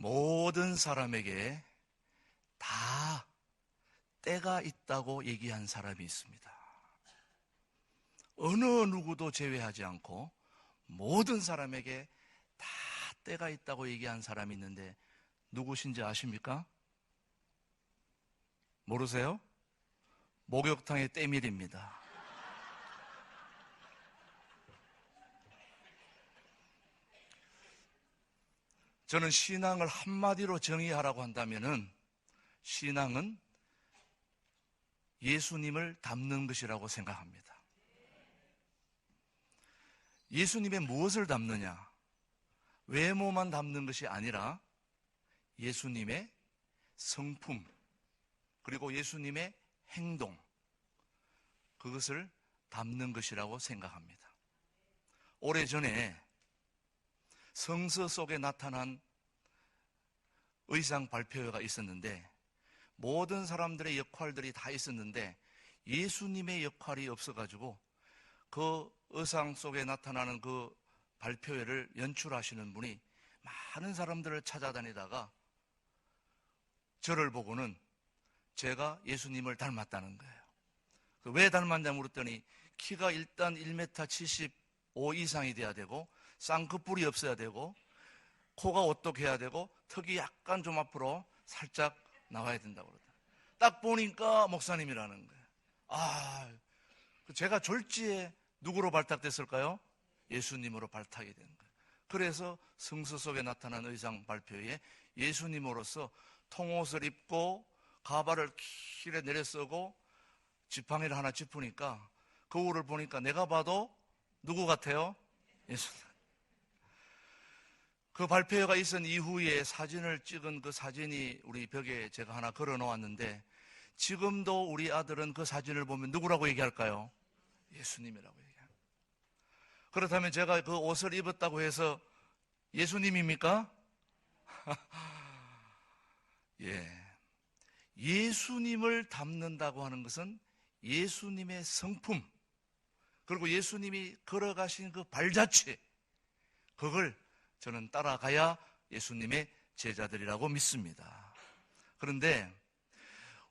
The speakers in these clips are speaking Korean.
모든 사람에게 다 때가 있다고 얘기한 사람이 있습니다. 어느 누구도 제외하지 않고 모든 사람에게 다 때가 있다고 얘기한 사람이 있는데 누구신지 아십니까? 모르세요? 목욕탕의 때밀입니다. 저는 신앙을 한마디로 정의하라고 한다면은 신앙은 예수님을 닮는 것이라고 생각합니다. 예수님의 무엇을 닮느냐? 외모만 닮는 것이 아니라 예수님의 성품, 그리고 예수님의 행동, 그것을 닮는 것이라고 생각합니다. 오래전에 성서 속에 나타난 의상 발표회가 있었는데 모든 사람들의 역할들이 다 있었는데 예수님의 역할이 없어가지고 그 의상 속에 나타나는 그 발표회를 연출하시는 분이 많은 사람들을 찾아다니다가 저를 보고는 제가 예수님을 닮았다는 거예요. 왜 닮았냐 물었더니 키가 일단 1m 75 이상이 돼야 되고 쌍꺼풀이 없어야 되고 코가 오똑해야 되고 턱이 약간 좀 앞으로 살짝 나와야 된다고 그러더라고요. 딱 보니까 목사님이라는 거예요. 제가 졸지에 누구로 발탁됐을까요? 예수님으로 발탁이 된 거예요. 그래서 성서 속에 나타난 의상 발표에 예수님으로서 통옷을 입고 가발을 길에 내려 쓰고 지팡이를 하나 짚으니까 거울을 보니까 내가 봐도 누구 같아요? 예수님. 그 발표회가 있은 이후에 사진을 찍은 그 사진이 우리 벽에 제가 하나 걸어 놓았는데 지금도 우리 아들은 그 사진을 보면 누구라고 얘기할까요? 예수님이라고 얘기합니다. 그렇다면 제가 그 옷을 입었다고 해서 예수님입니까? 예. 예수님을 닮는다고 하는 것은 예수님의 성품, 그리고 예수님이 걸어가신 그 발자취, 그걸 저는 따라가야 예수님의 제자들이라고 믿습니다. 그런데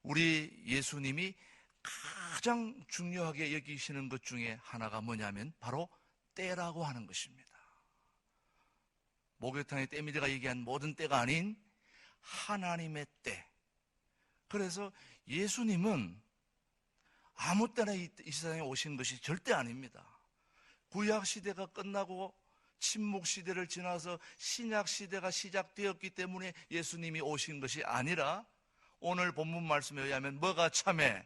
우리 예수님이 가장 중요하게 여기시는 것 중에 하나가 뭐냐면 바로 때라고 하는 것입니다. 목욕탕의 때밀이가 얘기한 모든 때가 아닌 하나님의 때. 그래서 예수님은 아무 때나 이 세상에 오신 것이 절대 아닙니다. 구약 시대가 끝나고 침묵 시대를 지나서 신약 시대가 시작되었기 때문에 예수님이 오신 것이 아니라 오늘 본문 말씀에 의하면 뭐가 참해?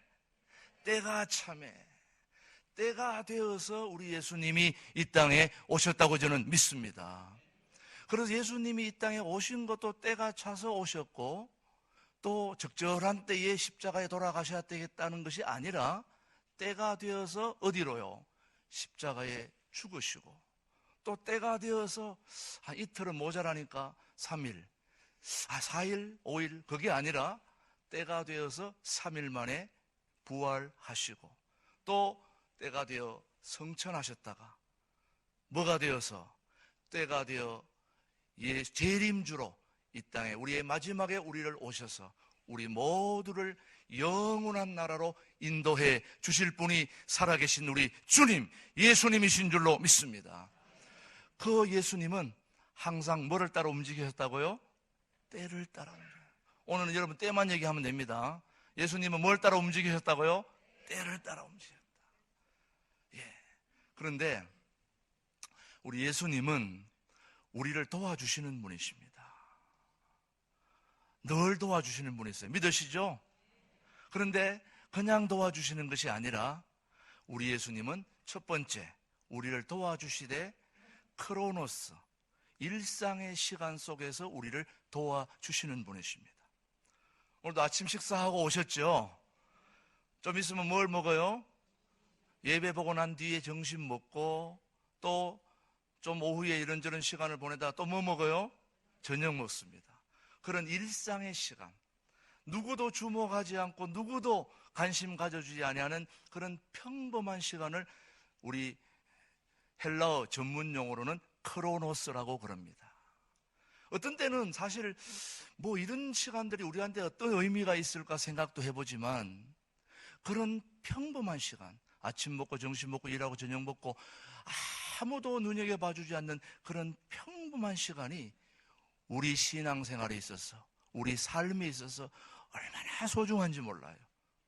때가 참해. 때가 되어서 우리 예수님이 이 땅에 오셨다고 저는 믿습니다. 그래서 예수님이 이 땅에 오신 것도 때가 차서 오셨고 또 적절한 때에 십자가에 돌아가셔야 되겠다는 것이 아니라 때가 되어서 어디로요? 십자가에 죽으시고 또 때가 되어서 이틀은 모자라니까 3일, 4일, 5일 그게 아니라 때가 되어서 3일 만에 부활하시고 또 때가 되어 성천하셨다가 뭐가 되어서 때가 되어 재림주로 이 땅에 우리의 마지막에 우리를 오셔서 우리 모두를 영원한 나라로 인도해 주실 분이 살아계신 우리 주님, 예수님이신 줄로 믿습니다. 그 예수님은 항상 뭐를 따라 움직이셨다고요? 때를 따라. 오늘은 여러분 때만 얘기하면 됩니다. 예수님은 뭘 따라 움직이셨다고요? 때를 따라 움직였다. 예. 그런데 우리 예수님은 우리를 도와주시는 분이십니다. 늘 도와주시는 분이세요. 믿으시죠? 그런데 그냥 도와주시는 것이 아니라 우리 예수님은 첫 번째 우리를 도와주시되 크로노스, 일상의 시간 속에서 우리를 도와주시는 분이십니다. 오늘도 아침 식사하고 오셨죠? 좀 있으면 뭘 먹어요? 예배 보고 난 뒤에 점심 먹고 또 좀 오후에 이런저런 시간을 보내다 또 뭐 먹어요? 저녁 먹습니다. 그런 일상의 시간, 누구도 주목하지 않고 누구도 관심 가져주지 아니하는 그런 평범한 시간을 우리 헬라어 전문 용어로는 크로노스라고 그럽니다. 어떤 때는 사실 뭐 이런 시간들이 우리한테 어떤 의미가 있을까 생각도 해보지만, 그런 평범한 시간, 아침 먹고 점심 먹고 일하고 저녁 먹고 아무도 눈여겨봐주지 않는 그런 평범한 시간이 우리 신앙생활에 있어서, 우리 삶에 있어서 얼마나 소중한지 몰라요.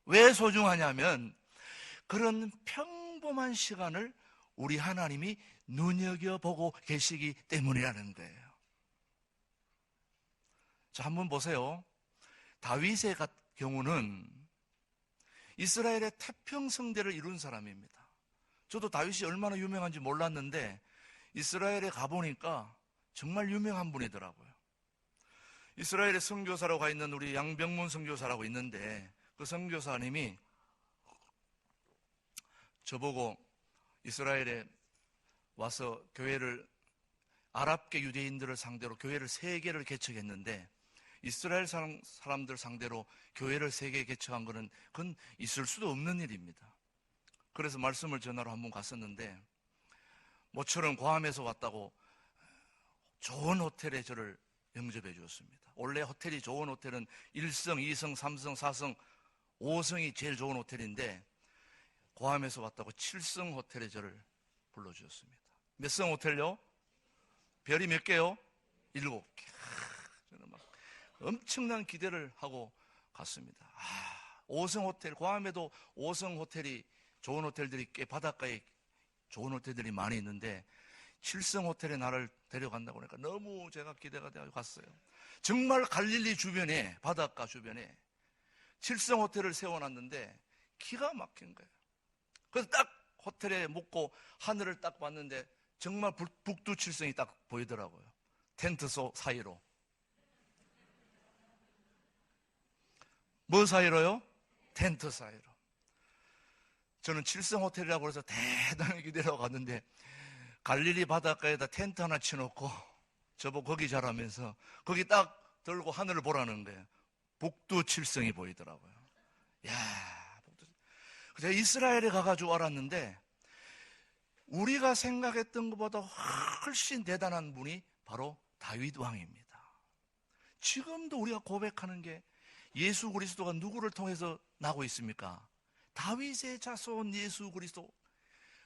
왜 소중하냐면 그런 평범한 시간을 우리 하나님이 눈여겨보고 계시기 때문이라는 거예요. 자, 한번 보세요. 다윗의 경우는 이스라엘의 태평성대를 이룬 사람입니다. 저도 다윗이 얼마나 유명한지 몰랐는데 이스라엘에 가보니까 정말 유명한 분이더라고요. 이스라엘의 선교사로 가 있는 우리 양병문 선교사라고 있는데, 그 선교사님이 저보고 이스라엘에 와서 교회를, 아랍계 유대인들을 상대로 교회를 3개를 개척했는데, 이스라엘 사람들 상대로 교회를 3개 개척한 것은 그건 있을 수도 없는 일입니다. 그래서 말씀을 전하러 한번 갔었는데, 모처럼 괌에서 왔다고 좋은 호텔에 저를 영접해 주었습니다. 원래 호텔이 좋은 호텔은 1성, 2성, 3성, 4성, 5성이 제일 좋은 호텔인데, 괌에서 왔다고 7성 호텔에 저를 불러주었습니다. 몇 성 호텔요? 별이 몇 개요? 7개. 저는 막 엄청난 기대를 하고 갔습니다. 5성 호텔, 괌에도 5성 호텔이, 좋은 호텔들이 꽤 바닷가에 좋은 호텔들이 많이 있는데 7성 호텔에 나를 데려간다고 하니까 너무 제가 기대가 되어 갔어요. 정말 갈릴리 주변에, 바닷가 주변에 7성 호텔을 세워놨는데 기가 막힌 거예요. 그래서 딱 호텔에 묵고 하늘을 딱 봤는데 정말 북두 칠성이 딱 보이더라고요. 텐트 사이로. 뭐 사이로요? 텐트 사이로. 저는 7성 호텔이라고 해서 대단히 기대하고 갔는데 갈릴리 바닷가에다 텐트 하나 쳐놓고 저보고 거기 자라면서 거기 딱 들고 하늘을 보라는 거예요. 북두 칠성이 보이더라고요. 야, 제가 이스라엘에 가가지고 알았는데 우리가 생각했던 것보다 훨씬 대단한 분이 바로 다윗 왕입니다. 지금도 우리가 고백하는 게 예수 그리스도가 누구를 통해서 나고 있습니까? 다윗의 자손 예수 그리스도.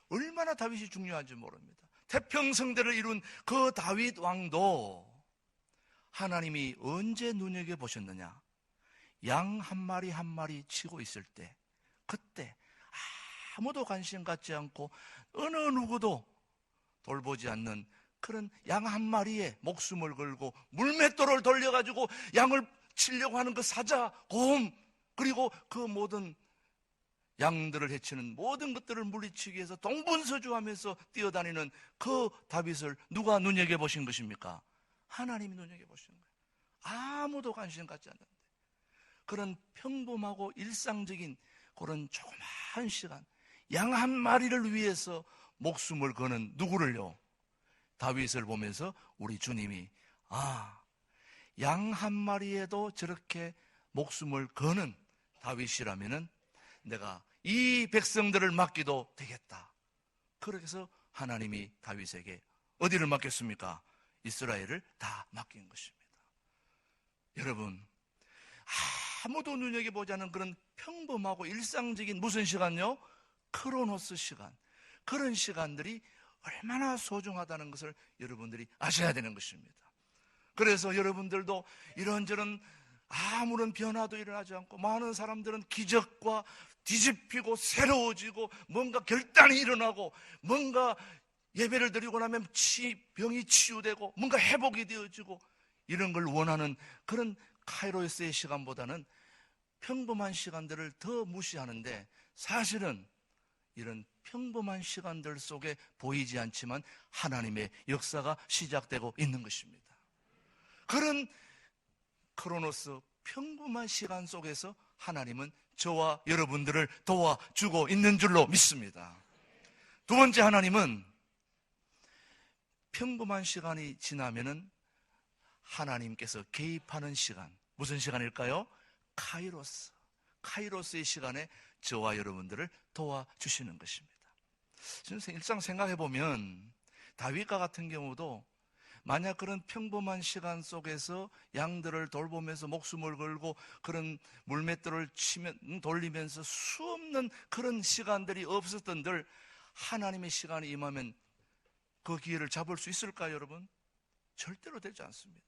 얼마나 다윗이 중요한지 모릅니다. 태평성대를 이룬 그 다윗 왕도 하나님이 언제 눈여겨보셨느냐? 양 한 마리 한 마리 치고 있을 때, 그때 아무도 관심 갖지 않고 어느 누구도 돌보지 않는 그런 양 한 마리에 목숨을 걸고 물맷돌을 돌려가지고 양을 치려고 하는 그 사자, 곰, 그리고 그 모든 양들을 해치는 모든 것들을 물리치기 위해서 동분서주하면서 뛰어다니는 그 다윗을 누가 눈여겨보신 것입니까? 하나님이 눈여겨보신 거예요. 아무도 관심 갖지 않는데 그런 평범하고 일상적인 그런 조그마한 시간, 양 한 마리를 위해서 목숨을 거는 누구를요? 다윗을 보면서 우리 주님이 양 한 마리에도 저렇게 목숨을 거는 다윗이라면은 내가 이 백성들을 맡기도 되겠다. 그렇게 해서 하나님이 다윗에게 어디를 맡겼습니까? 이스라엘을 다 맡긴 것입니다. 여러분, 아무도 눈여겨보지 않은 그런 평범하고 일상적인 무슨 시간요? 크로노스 시간. 그런 시간들이 얼마나 소중하다는 것을 여러분들이 아셔야 되는 것입니다. 그래서 여러분들도 이런저런 아무런 변화도 일어나지 않고 많은 사람들은 기적과 뒤집히고 새로워지고 뭔가 결단이 일어나고 뭔가 예배를 드리고 나면 병이 치유되고 뭔가 회복이 되어지고 이런 걸 원하는 그런 카이로스의 시간보다는 평범한 시간들을 더 무시하는데 사실은 이런 평범한 시간들 속에 보이지 않지만 하나님의 역사가 시작되고 있는 것입니다. 그런 크로노스 평범한 시간 속에서 하나님은 저와 여러분들을 도와주고 있는 줄로 믿습니다. 두 번째, 하나님은 평범한 시간이 지나면은 하나님께서 개입하는 시간, 무슨 시간일까요? 카이로스의 시간에 저와 여러분들을 도와주시는 것입니다. 저는 일상 생각해 보면 다윗과 같은 경우도 만약 그런 평범한 시간 속에서 양들을 돌보면서 목숨을 걸고 그런 물맷돌을 돌리면서 수없는 그런 시간들이 없었던들 하나님의 시간이 임하면 그 기회를 잡을 수 있을까요, 여러분? 절대로 되지 않습니다.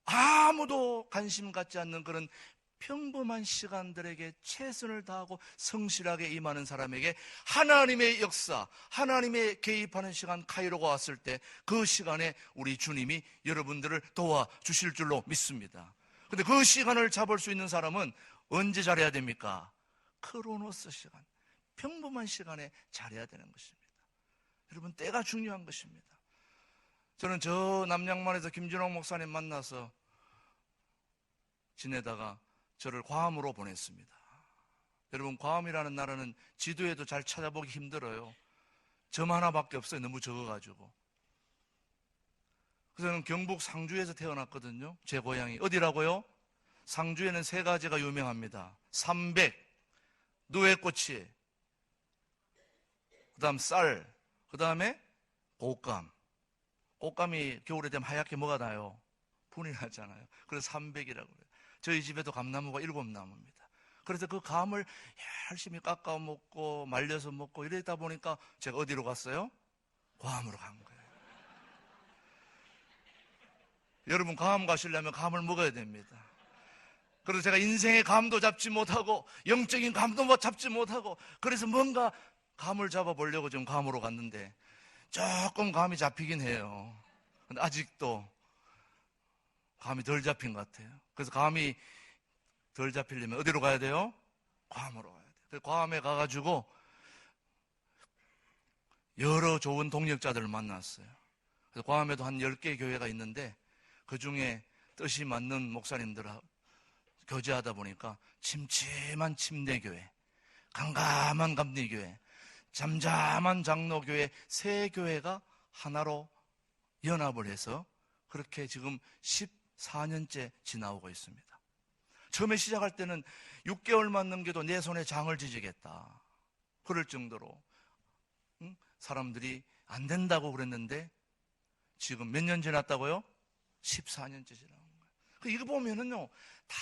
아무도 관심 갖지 않는 그런 평범한 시간들에게 최선을 다하고 성실하게 임하는 사람에게 하나님의 역사, 하나님의 개입하는 시간 카이로가 왔을 때 그 시간에 우리 주님이 여러분들을 도와주실 줄로 믿습니다. 근데 그 시간을 잡을 수 있는 사람은 언제 잘해야 됩니까? 크로노스 시간, 평범한 시간에 잘해야 되는 것입니다. 여러분, 때가 중요한 것입니다. 저는 저 남양만에서 김준홍 목사님 만나서 지내다가 저를 괌으로 보냈습니다. 여러분, 괌이라는 나라는 지도에도 잘 찾아보기 힘들어요. 점 하나밖에 없어요. 너무 적어가지고. 그래서 저는 경북 상주에서 태어났거든요. 제 고향이 어디라고요? 상주에는 세 가지가 유명합니다. 삼백, 누에꼬치, 그 다음 쌀, 그 다음에 곶감. 곶감이 겨울에 되면 하얗게 뭐가 나요? 분이 나잖아요. 그래서 삼백이라고 그래요. 저희 집에도 감나무가 7나무입니다. 그래서 그 감을 열심히 깎아 먹고 말려서 먹고 이러다 보니까 제가 어디로 갔어요? 괌으로 간 거예요. 여러분, 괌 가시려면 감을 먹어야 됩니다. 그래서 제가 인생의 감도 잡지 못하고 영적인 감도 잡지 못하고 그래서 뭔가 감을 잡아보려고 지금 괌으로 갔는데 조금 감이 잡히긴 해요. 근데 아직도 감이 덜 잡힌 것 같아요. 그래서 감이 덜 잡히려면 어디로 가야 돼요? 괌으로 가야 돼요. 그래서 괌에 가가지고 여러 좋은 동역자들을 만났어요. 그래서 괌에도 한 10개 교회가 있는데 그 중에 뜻이 맞는 목사님들하고 교제하다 보니까 침침한 침례교회, 강감한 감리교회, 잠잠한 장로교회 세 교회가 하나로 연합을 해서 그렇게 지금 14년째 지나오고 있습니다. 처음에 시작할 때는 6개월만 넘겨도 내 손에 장을 지지겠다 그럴 정도로 사람들이 안 된다고 그랬는데 지금 몇 년 지났다고요? 14년째 지나온 거예요. 이거 보면은요 다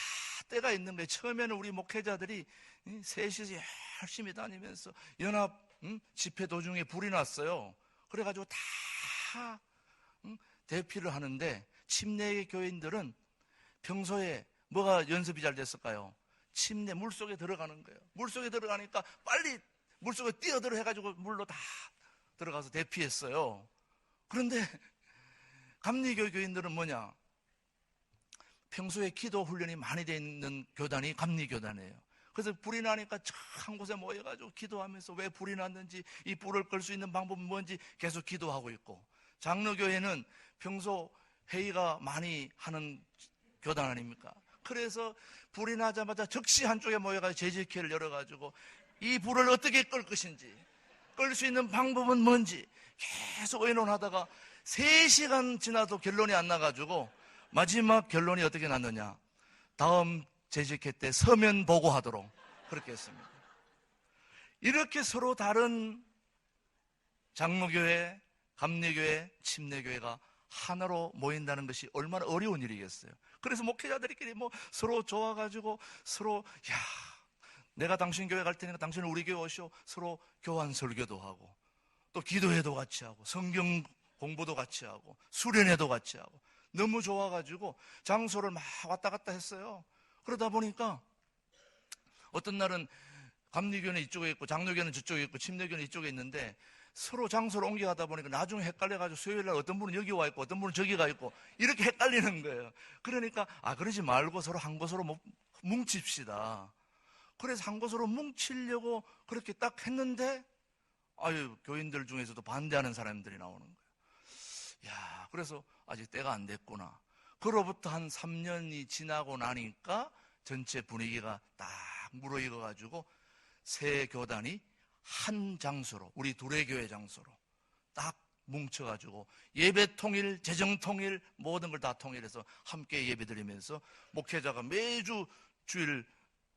때가 있는 거예요. 처음에는 우리 목회자들이 셋이서 열심히 다니면서 연합 집회 도중에 불이 났어요. 그래가지고 다 대피를 하는데 침례의 교인들은 평소에 뭐가 연습이 잘 됐을까요? 침례 물속에 들어가는 거예요. 물속에 들어가니까 빨리 물속에 뛰어들어 해가지고 물로 다 들어가서 대피했어요. 그런데 감리교 교인들은 뭐냐? 평소에 기도 훈련이 많이 돼 있는 교단이 감리교단이에요. 그래서 불이 나니까 한 곳에 모여가지고 기도하면서 왜 불이 났는지 이 불을 끌 수 있는 방법은 뭔지 계속 기도하고 있고, 장로교회는 평소 회의가 많이 하는 교단 아닙니까? 그래서 불이 나자마자 즉시 한쪽에 모여가지고 제지키를 열어가지고 이 불을 어떻게 끌 것인지, 끌 수 있는 방법은 뭔지 계속 의논하다가 3시간 지나도 결론이 안 나가지고 마지막 결론이 어떻게 났느냐? 다음 재직회 때 서면 보고하도록 그렇게 했습니다. 이렇게 서로 다른 장로교회, 감리교회, 침례교회가 하나로 모인다는 것이 얼마나 어려운 일이겠어요. 그래서 목회자들끼리 뭐 서로 좋아가지고 서로 야, 내가 당신 교회 갈 테니까 당신은 우리 교회 오시오. 서로 교환 설교도 하고 또 기도회도 같이 하고 성경 공부도 같이 하고 수련회도 같이 하고 너무 좋아가지고 장소를 막 왔다 갔다 했어요. 그러다 보니까 어떤 날은 감리교회는 이쪽에 있고 장로교회는 저쪽에 있고 침례교회는 이쪽에 있는데 서로 장소를 옮겨가다 보니까 나중에 헷갈려가지고 수요일날 어떤 분은 여기 와 있고 어떤 분은 저기 가 있고 이렇게 헷갈리는 거예요. 그러니까 그러지 말고 서로 한 곳으로 뭉칩시다. 그래서 한 곳으로 뭉치려고 그렇게 딱 했는데 교인들 중에서도 반대하는 사람들이 나오는 거예요. 야, 그래서 아직 때가 안 됐구나. 그로부터 한 3년이 지나고 나니까 전체 분위기가 딱 무르익어가지고 세 교단이 한 장소로, 우리 둘의 교회 장소로 딱 뭉쳐가지고 예배 통일, 재정 통일, 모든 걸 다 통일해서 함께 예배 드리면서 목회자가 매주 주일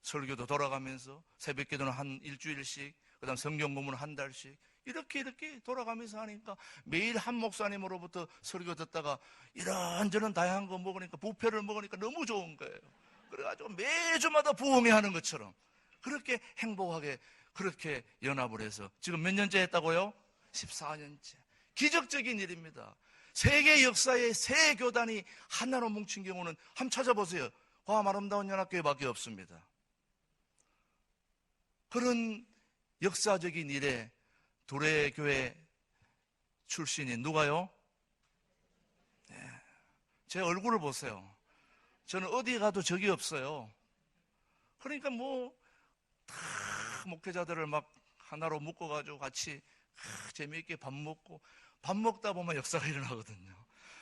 설교도 돌아가면서 새벽 기도는 한 일주일씩, 그 다음 성경 공부는 한 달씩 이렇게 돌아가면서 하니까 매일 한 목사님으로부터 설교 듣다가 이런저런 다양한 거 먹으니까 부페를 먹으니까 너무 좋은 거예요. 그래가지고 매주마다 부흥회 하는 것처럼 그렇게 행복하게 그렇게 연합을 해서 지금 몇 년째 했다고요? 14년째. 기적적인 일입니다. 세계 역사에 세 교단이 하나로 뭉친 경우는 한번 찾아보세요. 광화문 아름다운 연합교회밖에 없습니다. 그런 역사적인 일에 도래교회 출신인 누가요? 네. 제 얼굴을 보세요. 저는 어디 가도 적이 없어요. 그러니까 다 목회자들을 막 하나로 묶어가지고 같이 재미있게 밥 먹다 보면 역사가 일어나거든요.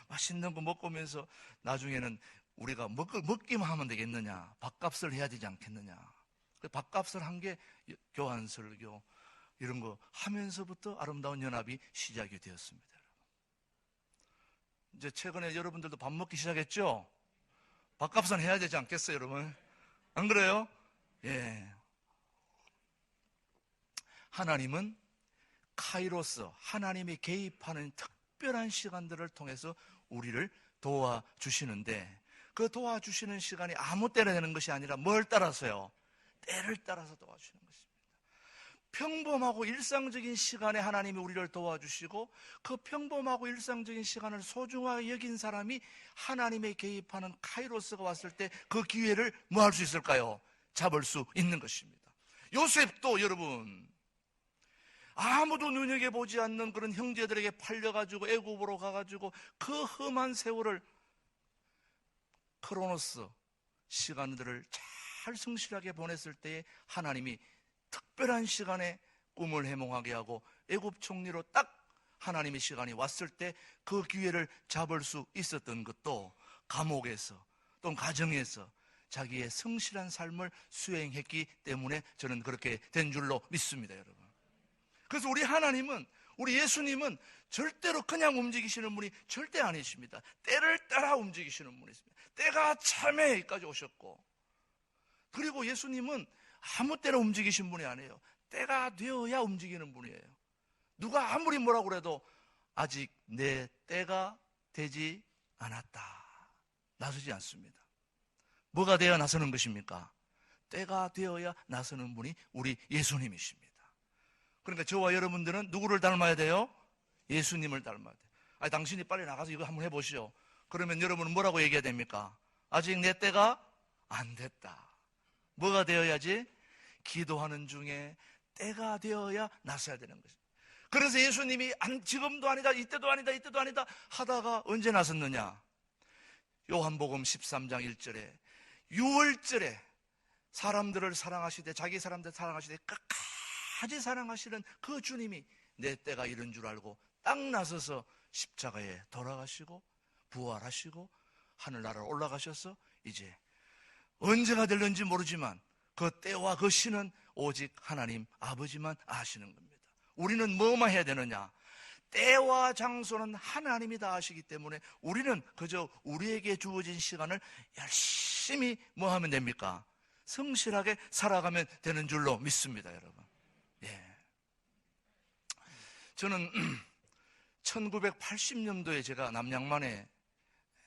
맛있는 거 먹으면서 나중에는 우리가 먹기만 하면 되겠느냐, 밥값을 해야 되지 않겠느냐. 밥값을 한 게 교환설교 이런 거 하면서부터 아름다운 연합이 시작이 되었습니다. 이제 최근에 여러분들도 밥 먹기 시작했죠? 밥값은 해야 되지 않겠어요, 여러분? 안 그래요? 예. 하나님은 카이로스, 하나님이 개입하는 특별한 시간들을 통해서 우리를 도와주시는데 그 도와주시는 시간이 아무 때나 되는 것이 아니라 뭘 따라서요? 때를 따라서 도와주시는 것입니다. 평범하고 일상적인 시간에 하나님이 우리를 도와주시고 그 평범하고 일상적인 시간을 소중하게 여긴 사람이 하나님의 개입하는 카이로스가 왔을 때 그 기회를 뭐 할 수 있을까요? 잡을 수 있는 것입니다. 요셉도 여러분 아무도 눈여겨보지 않는 그런 형제들에게 팔려가지고 애굽으로 가가지고 그 험한 세월을 크로노스 시간들을 잘 성실하게 보냈을 때에 하나님이 특별한 시간에 꿈을 해몽하게 하고 애굽 총리로 딱 하나님의 시간이 왔을 때 그 기회를 잡을 수 있었던 것도 감옥에서 또는 가정에서 자기의 성실한 삶을 수행했기 때문에 저는 그렇게 된 줄로 믿습니다, 여러분. 그래서 우리 하나님은, 우리 예수님은 절대로 그냥 움직이시는 분이 절대 아니십니다. 때를 따라 움직이시는 분이십니다. 때가 참에 여기까지 오셨고, 그리고 예수님은 아무 때나 움직이신 분이 아니에요. 때가 되어야 움직이는 분이에요. 누가 아무리 뭐라고 그래도 아직 내 때가 되지 않았다, 나서지 않습니다. 뭐가 되어야 나서는 것입니까? 때가 되어야 나서는 분이 우리 예수님이십니다. 그러니까 저와 여러분들은 누구를 닮아야 돼요? 예수님을 닮아야 돼요. 아니, 당신이 빨리 나가서 이거 한번 해보시오. 그러면 여러분은 뭐라고 얘기해야 됩니까? 아직 내 때가 안 됐다. 뭐가 되어야지? 기도하는 중에 때가 되어야 나서야 되는 것입니다. 그래서 예수님이 지금도 아니다, 이때도 아니다, 이때도 아니다 하다가 언제 나섰느냐? 요한복음 13장 1절에 6월절에 사람들을 사랑하시되 자기 사람들 사랑하시되 끝까지 사랑하시는 그 주님이 내 때가 이른 줄 알고 딱 나서서 십자가에 돌아가시고 부활하시고 하늘나라로 올라가셔서 이제 언제가 될는지 모르지만 그 때와 그 시는 오직 하나님 아버지만 아시는 겁니다. 우리는 뭐만 해야 되느냐? 때와 장소는 하나님이 다 아시기 때문에 우리는 그저 우리에게 주어진 시간을 열심히 뭐 하면 됩니까? 성실하게 살아가면 되는 줄로 믿습니다, 여러분. 예. 저는 1980년도에 제가 남양만에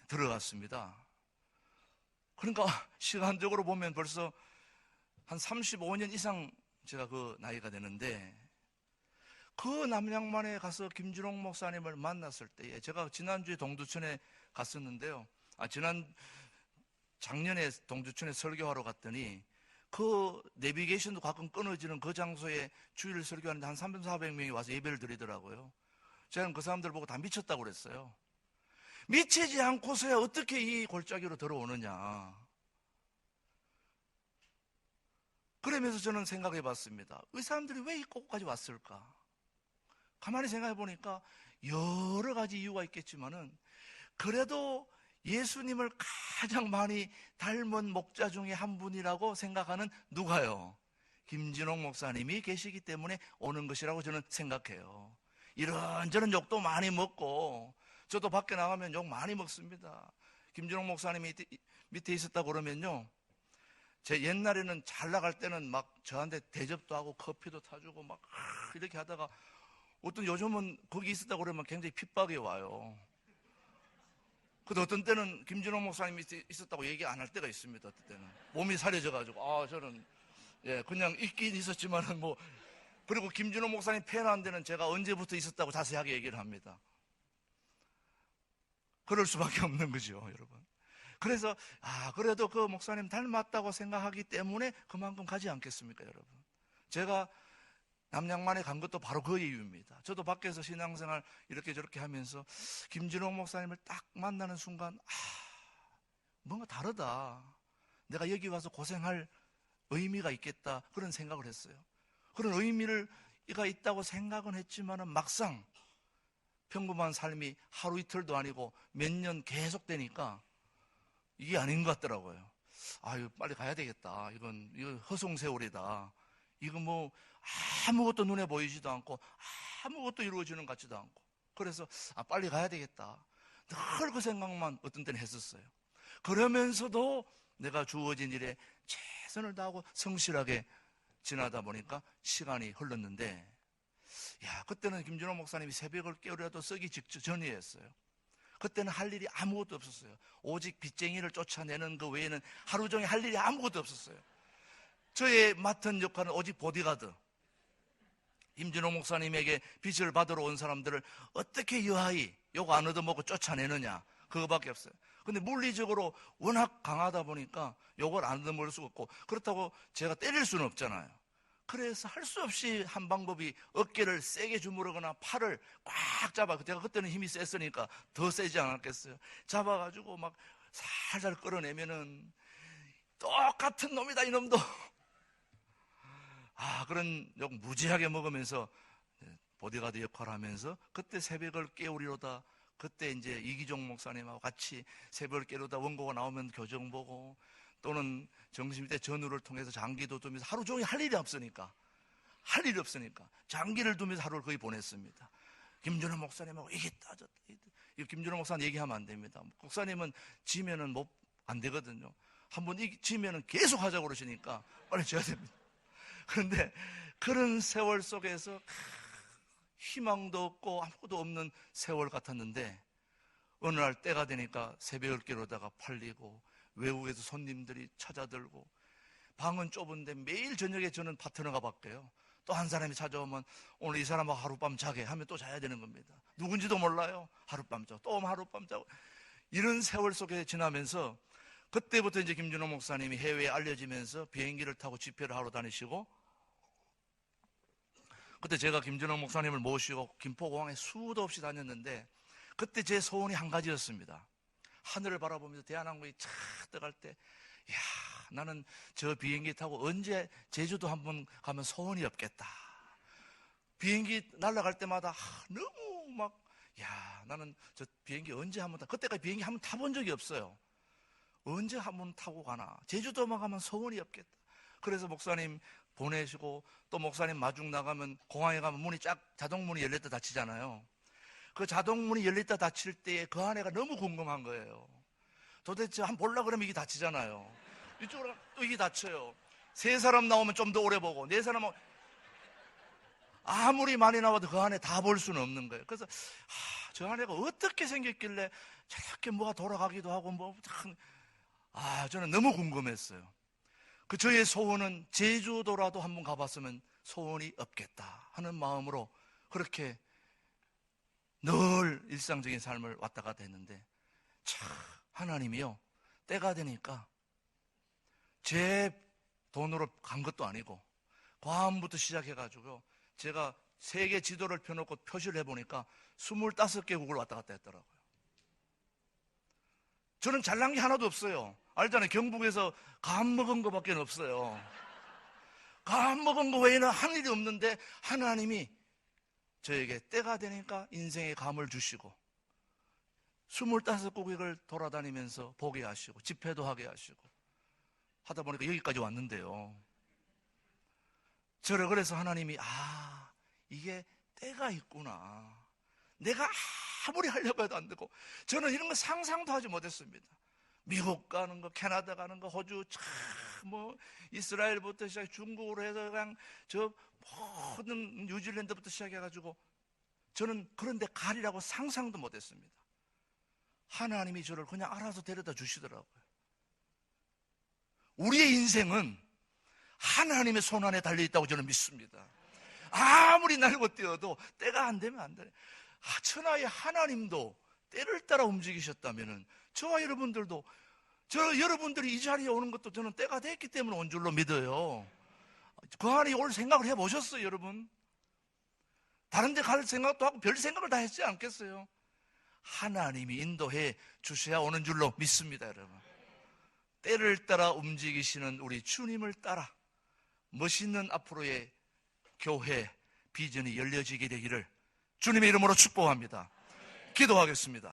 들어갔습니다. 그러니까 시간적으로 보면 벌써 한 35년 이상 제가 그 나이가 되는데, 그 남양만에 가서 김준홍 목사님을 만났을 때에 제가 지난주에 동두천에 갔었는데요. 작년에 동두천에 설교하러 갔더니 그 내비게이션도 가끔 끊어지는 그 장소에 주일 설교하는데 한 300, 400명이 와서 예배를 드리더라고요. 저는 그 사람들 보고 다 미쳤다고 그랬어요. 미치지 않고서야 어떻게 이 골짜기로 들어오느냐. 그러면서 저는 생각해 봤습니다. 이 사람들이 왜 이 곳까지 왔을까? 가만히 생각해 보니까 여러 가지 이유가 있겠지만은 그래도 예수님을 가장 많이 닮은 목자 중에 한 분이라고 생각하는 누가요? 김진홍 목사님이 계시기 때문에 오는 것이라고 저는 생각해요. 이런저런 욕도 많이 먹고, 저도 밖에 나가면 욕 많이 먹습니다. 김진홍 목사님이 밑에 있었다고 그러면요, 제 옛날에는 잘 나갈 때는 막 저한테 대접도 하고 커피도 타주고 막 이렇게 하다가 어떤 요즘은 거기 있었다고 그러면 굉장히 핍박이 와요. 근데 어떤 때는 김진호 목사님이 있었다고 얘기 안 할 때가 있습니다. 어떤 때는 몸이 사려져가지고 저는 그냥 있긴 있었지만은 뭐. 그리고 김진호 목사님 팬한 데는 제가 언제부터 있었다고 자세하게 얘기를 합니다. 그럴 수밖에 없는 거죠, 여러분. 그래서 그래도 그 목사님 닮았다고 생각하기 때문에 그만큼 가지 않겠습니까, 여러분? 제가 남양만에 간 것도 바로 그 이유입니다. 저도 밖에서 신앙생활 이렇게 저렇게 하면서 김진호 목사님을 딱 만나는 순간 뭔가 다르다. 내가 여기 와서 고생할 의미가 있겠다, 그런 생각을 했어요. 그런 의미가 있다고 생각은 했지만은 막상 평범한 삶이 하루 이틀도 아니고 몇 년 계속 되니까 이게 아닌 것 같더라고요. 이거 빨리 가야 되겠다. 이거 허송세월이다. 이거 뭐 아무것도 눈에 보이지도 않고 아무것도 이루어지는 것 같지도 않고. 그래서 빨리 가야 되겠다. 늘 그 생각만 어떤 때는 했었어요. 그러면서도 내가 주어진 일에 최선을 다하고 성실하게 지나다 보니까 시간이 흘렀는데, 그때는 김진호 목사님이 새벽을 깨우려도 쓰기 직전이었어요. 그때는 할 일이 아무것도 없었어요. 오직 빚쟁이를 쫓아내는 그 외에는 하루 종일 할 일이 아무것도 없었어요. 저의 맡은 역할은 오직 보디가드. 김진호 목사님에게 빚을 받으러 온 사람들을 어떻게 여하이 욕 안 얻어먹고 쫓아내느냐, 그거밖에 없어요. 근데 물리적으로 워낙 강하다 보니까 욕을 안 얻어먹을 수가 없고, 그렇다고 제가 때릴 수는 없잖아요. 그래서 할 수 없이 한 방법이 어깨를 세게 주무르거나 팔을 꽉 잡아. 제가 그때는 힘이 셌으니까 더 세지 않았겠어요. 잡아가지고 막 살살 끌어내면은 똑같은 놈이다 이놈도. 그런 욕 무지하게 먹으면서 보디가드 역할을 하면서 그때 새벽을 깨우리로다. 그때 이제 이기종 목사님하고 같이 새벽을 깨우리로다 원고가 나오면 교정 보고, 또는 정신때 전우를 통해서 장기도 두면서 하루 종일 할 일이 없으니까 장기를 두면서 하루를 거의 보냈습니다. 김준호 목사님하고 이겼다 저다. 김준호 목사님 얘기하면 안 됩니다. 목사님은 지면은 안 되거든요. 한번 지면은 계속 하자고 그러시니까 빨리 져야 됩니다. 그런데 그런 세월 속에서 희망도 없고 아무것도 없는 세월 같았는데, 어느 날 때가 되니까 새벽을 깨우다가 팔리고 외국에서 손님들이 찾아들고, 방은 좁은데 매일 저녁에 저는 파트너가 바뀌어요. 또 한 사람이 찾아오면 오늘 이 사람하고 하룻밤 자게 하면 또 자야 되는 겁니다. 누군지도 몰라요. 하룻밤 자고 또 하룻밤 자고. 이런 세월 속에 지나면서 그때부터 이제 김준호 목사님이 해외에 알려지면서 비행기를 타고 집회를 하러 다니시고, 그때 제가 김준호 목사님을 모시고 김포공항에 수도 없이 다녔는데, 그때 제 소원이 한 가지였습니다. 하늘을 바라보면서 대한항공이 착 떠갈 때, 나는 저 비행기 타고 언제 제주도 한번 가면 소원이 없겠다. 비행기 날아갈 때마다 너무 막, 나는 저 비행기 언제 한번 그때까지 비행기 한번 타본 적이 없어요. 언제 한번 타고 가나. 제주도만 가면 소원이 없겠다. 그래서 목사님 보내시고, 또 목사님 마중 나가면 공항에 가면 문이 자동문이 열렸다 닫히잖아요. 그 자동문이 열렸다 닫힐 때에 그 안에가 너무 궁금한 거예요. 도대체 한번 보려고 그러면 이게 닫히잖아요. 이쪽으로 또 이게 닫혀요. 세 사람 나오면 좀 더 오래 보고, 네 사람 아무리 많이 나와도 그 안에 다 볼 수는 없는 거예요. 그래서 저 안에가 어떻게 생겼길래 저렇게 뭐가 돌아가기도 하고 저는 너무 궁금했어요. 저의 소원은 제주도라도 한번 가봤으면 소원이 없겠다 하는 마음으로 그렇게 늘 일상적인 삶을 왔다 갔다 했는데, 하나님이요, 때가 되니까 제 돈으로 간 것도 아니고 과음부터 시작해가지고 제가 세계 지도를 펴놓고 표시를 해보니까 25개국을 왔다 갔다 했더라고요. 저는 잘난 게 하나도 없어요. 알잖아요. 경북에서 감 먹은 거밖에 없어요. 감 먹은 거 외에는 한 일이 없는데, 하나님이 저에게 때가 되니까 인생의 감을 주시고 25국을 돌아다니면서 보게 하시고 집회도 하게 하시고 하다 보니까 여기까지 왔는데요. 저를 그래서 하나님이 이게 때가 있구나. 내가 아무리 하려고 해도 안 되고, 저는 이런 거 상상도 하지 못했습니다. 미국 가는 거, 캐나다 가는 거, 호주, 이스라엘부터 시작해 중국으로 해서 그냥 저 모든 뉴질랜드부터 시작해가지고 저는 그런데 가리라고 상상도 못했습니다. 하나님이 저를 그냥 알아서 데려다 주시더라고요. 우리의 인생은 하나님의 손 안에 달려있다고 저는 믿습니다. 아무리 날고 뛰어도 때가 안 되면 안 돼. 천하의 하나님도 때를 따라 움직이셨다면 저와 여러분들도, 여러분들이 이 자리에 오는 것도 저는 때가 됐기 때문에 온 줄로 믿어요. 그 안에 올 생각을 해보셨어요, 여러분? 다른 데 갈 생각도 하고 별 생각을 다 했지 않겠어요? 하나님이 인도해 주셔야 오는 줄로 믿습니다, 여러분. 때를 따라 움직이시는 우리 주님을 따라 멋있는 앞으로의 교회 비전이 열려지게 되기를 주님의 이름으로 축복합니다. 기도하겠습니다.